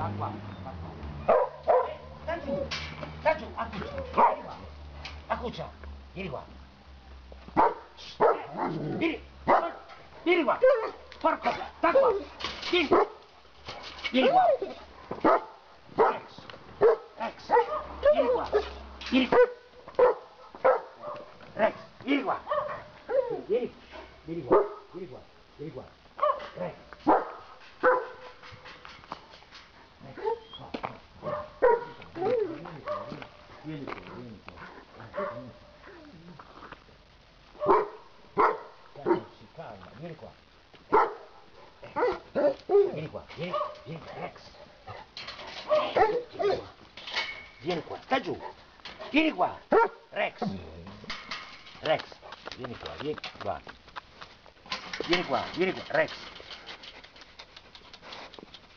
sta qua. Sta giù, accuccia, vieni qua. Accuccia, vieni qua. Vieni qua. Porca, sta qua. Vieni qua. Rex, vieni qua. Vieni qua. Rex, vieni qua. Vieni qua. Vieni qua. Rex. Vieni qua. Calma, vieni qua. Vieni qua, Rex. Vieni qua, sta giù. Vieni qua, Rex. Rex, vieni qua, Rex.